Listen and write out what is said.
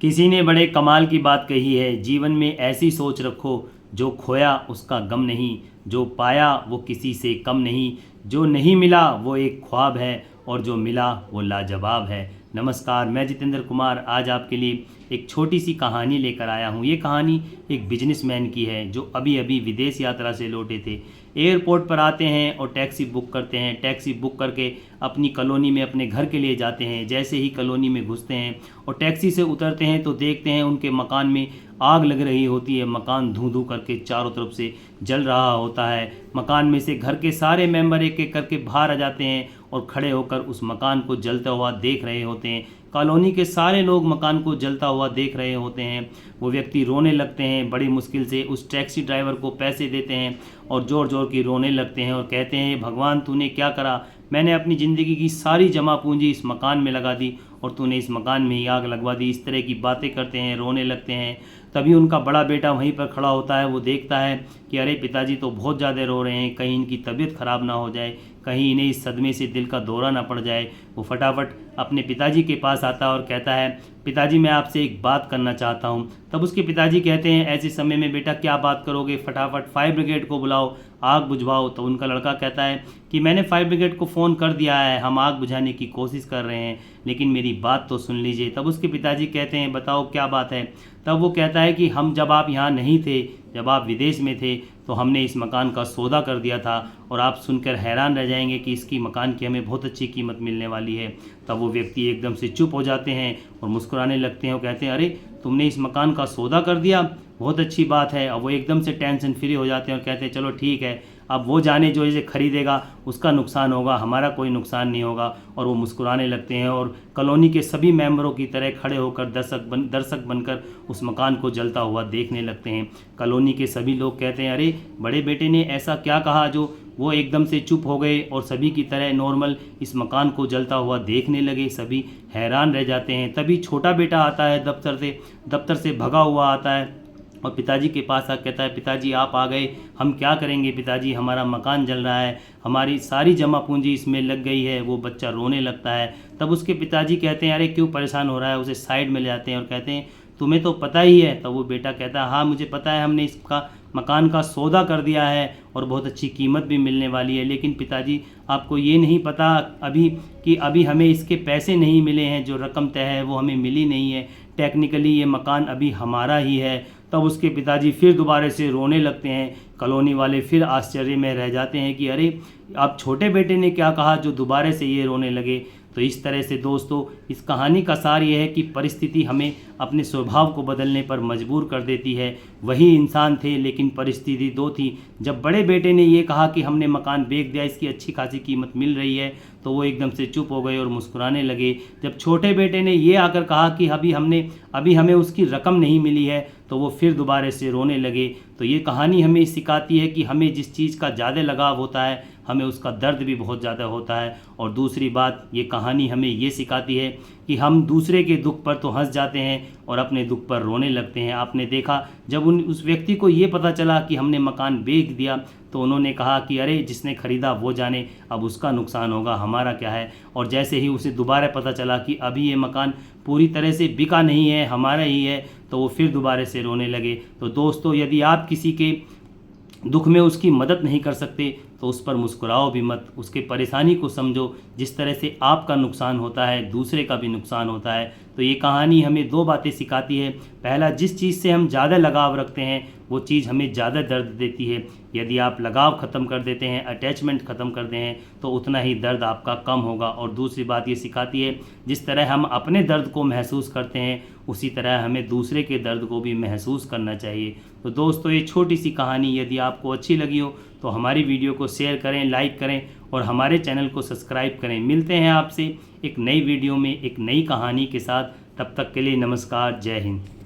किसी ने बड़े कमाल की बात कही है, जीवन में ऐसी सोच रखो, जो खोया उसका गम नहीं, जो पाया वो किसी से कम नहीं, जो नहीं मिला वो एक ख्वाब है और जो मिला वो लाजवाब है। नमस्कार, मैं जितेंद्र कुमार आज आपके लिए एक छोटी सी कहानी लेकर आया हूँ। ये कहानी एक बिजनेसमैन की है जो अभी अभी विदेश यात्रा से लौटे थे। एयरपोर्ट पर आते हैं और टैक्सी बुक करते हैं। टैक्सी बुक करके अपनी कॉलोनी में अपने घर के लिए जाते हैं। जैसे ही कॉलोनी में घुसते हैं और टैक्सी से उतरते हैं तो देखते हैं उनके मकान में आग लग रही होती है। मकान धूं धूं करके चारों तरफ से जल रहा होता है। मकान में से घर के सारे मेंबर एक एक करके बाहर आ जाते हैं और खड़े होकर उस मकान को जलता हुआ देख रहे होते हैं। कॉलोनी के सारे लोग मकान को जलता हुआ देख रहे होते हैं। वो व्यक्ति रोने लगते हैं, बड़ी मुश्किल से उस टैक्सी ड्राइवर को पैसे देते हैं और ज़ोर ज़ोर की रोने लगते हैं और कहते हैं, भगवान तूने क्या करा, मैंने अपनी ज़िंदगी की सारी जमा पूंजी इस मकान में लगा दी और तूने इस मकान में ही आग लगवा दी। इस तरह की बातें करते हैं, रोने लगते हैं। तभी उनका बड़ा बेटा वहीं पर खड़ा होता है। वो देखता है कि अरे पिताजी तो बहुत ज़्यादा रो रहे हैं, कहीं इनकी तबीयत ख़राब ना हो जाए, कहीं इन्हें इस सदमे से दिल का दौरा ना पड़ जाए। वो फटाफट अपने पिताजी के पास आता है और कहता है, पिताजी मैं आपसे एक बात करना चाहता हूँ। तब उसके पिताजी कहते हैं, ऐसे समय में बेटा क्या बात करोगे, फटाफट फायर ब्रिगेड को बुलाओ, आग बुझवाओ। तो उनका लड़का कहता है कि मैंने फायर ब्रिगेड को फ़ोन कर दिया है, हम आग बुझाने की कोशिश कर रहे हैं, लेकिन मेरी बात तो सुन लीजिए। तब उसके पिताजी कहते हैं, बताओ क्या बात है। तब वो कहता है कि हम जब आप यहाँ नहीं थे, जब आप विदेश में थे, तो हमने इस मकान का सौदा कर दिया था और आप सुनकर हैरान रह जाएंगे कि इसकी मकान की हमें बहुत अच्छी कीमत मिलने वाली है। तब वो व्यक्ति एकदम से चुप हो जाते हैं और मुस्कुराने लगते हैं और कहते हैं, अरे तुमने इस मकान का सौदा कर दिया, बहुत अच्छी बात है। अब वो एकदम से टेंशन फ्री हो जाते हैं और कहते हैं, चलो ठीक है, अब वो जाने जो इसे खरीदेगा उसका नुकसान होगा, हमारा कोई नुकसान नहीं होगा। और वो मुस्कुराने लगते हैं और कॉलोनी के सभी मेंबरों की तरह खड़े होकर दर्शक बनकर उस मकान को जलता हुआ देखने लगते हैं। कॉलोनी के सभी लोग कहते हैं, अरे बड़े बेटे ने ऐसा क्या कहा जो वो एकदम से चुप हो गए और सभी की तरह नॉर्मल इस मकान को जलता हुआ देखने लगे। सभी हैरान रह जाते हैं। तभी छोटा बेटा आता है, दफ्तर से भगा हुआ आता है और पिताजी के पास आ कहता है, पिताजी आप आ गए, हम क्या करेंगे पिताजी, हमारा मकान जल रहा है, हमारी सारी जमा पूंजी इसमें लग गई है। वो बच्चा रोने लगता है। तब उसके पिताजी कहते हैं, अरे क्यों परेशान हो रहा है, उसे साइड में ले जाते हैं और कहते हैं, तुम्हें तो पता ही है। तब वो बेटा कहता है, हाँ मुझे पता है, हमने इसका मकान का सौदा कर दिया है और बहुत अच्छी कीमत भी मिलने वाली है, लेकिन पिताजी आपको ये नहीं पता अभी कि अभी हमें इसके पैसे नहीं मिले हैं, जो रकम तय है वो हमें मिली नहीं है, टेक्निकली ये मकान अभी हमारा ही है। तब उसके पिताजी फिर दोबारा से रोने लगते हैं। कॉलोनी वाले फिर आश्चर्य में रह जाते हैं कि अरे अब छोटे बेटे ने क्या कहा जो दोबारा से ये रोने लगे। तो इस तरह से दोस्तों इस कहानी का सार ये है कि परिस्थिति हमें अपने स्वभाव को बदलने पर मजबूर कर देती है। वही इंसान थे लेकिन परिस्थिति दो थी। जब बड़े बेटे ने ये कहा कि हमने मकान बेच दिया, इसकी अच्छी खासी कीमत मिल रही है, तो वो एकदम से चुप हो गए और मुस्कुराने लगे। जब छोटे बेटे ने ये आकर कहा कि अभी हमें उसकी रकम नहीं मिली है, तो वो फिर दोबारा से रोने लगे। तो ये कहानी हमें सिखाती है कि हमें जिस चीज़ का ज़्यादा लगाव होता है हमें उसका दर्द भी बहुत ज़्यादा होता है। और दूसरी बात, ये कहानी हमें ये सिखाती है कि हम दूसरे के दुख पर तो हंस जाते हैं और अपने दुख पर रोने लगते हैं। आपने देखा जब उस व्यक्ति को ये पता चला कि हमने मकान बेच दिया, तो उन्होंने कहा कि अरे जिसने ख़रीदा वो जाने, अब उसका नुकसान होगा, हमारा क्या है। और जैसे ही उसे दोबारा पता चला कि अभी ये मकान पूरी तरह से बिका नहीं है, हमारा ही है, तो वो फिर दोबारा से रोने लगे। तो दोस्तों यदि आप किसी के दुख में उसकी मदद नहीं कर सकते तो उस पर मुस्कुराओ भी मत, उसके परेशानी को समझो। जिस तरह से आपका नुकसान होता है दूसरे का भी नुकसान होता है। तो ये कहानी हमें दो बातें सिखाती है। पहला, जिस चीज़ से हम ज़्यादा लगाव रखते हैं वो चीज़ हमें ज़्यादा दर्द देती है। यदि आप लगाव ख़त्म कर देते हैं, अटैचमेंट ख़त्म कर दें हैं, तो उतना ही दर्द आपका कम होगा। और दूसरी बात ये सिखाती है, जिस तरह हम अपने दर्द को महसूस करते हैं उसी तरह हमें दूसरे के दर्द को भी महसूस करना चाहिए। तो दोस्तों ये छोटी सी कहानी यदि आपको अच्छी लगी हो तो हमारी वीडियो को शेयर करें, लाइक करें और हमारे चैनल को सब्सक्राइब करें। मिलते हैं आपसे एक नई वीडियो में एक नई कहानी के साथ। तब तक के लिए नमस्कार, जय हिंद।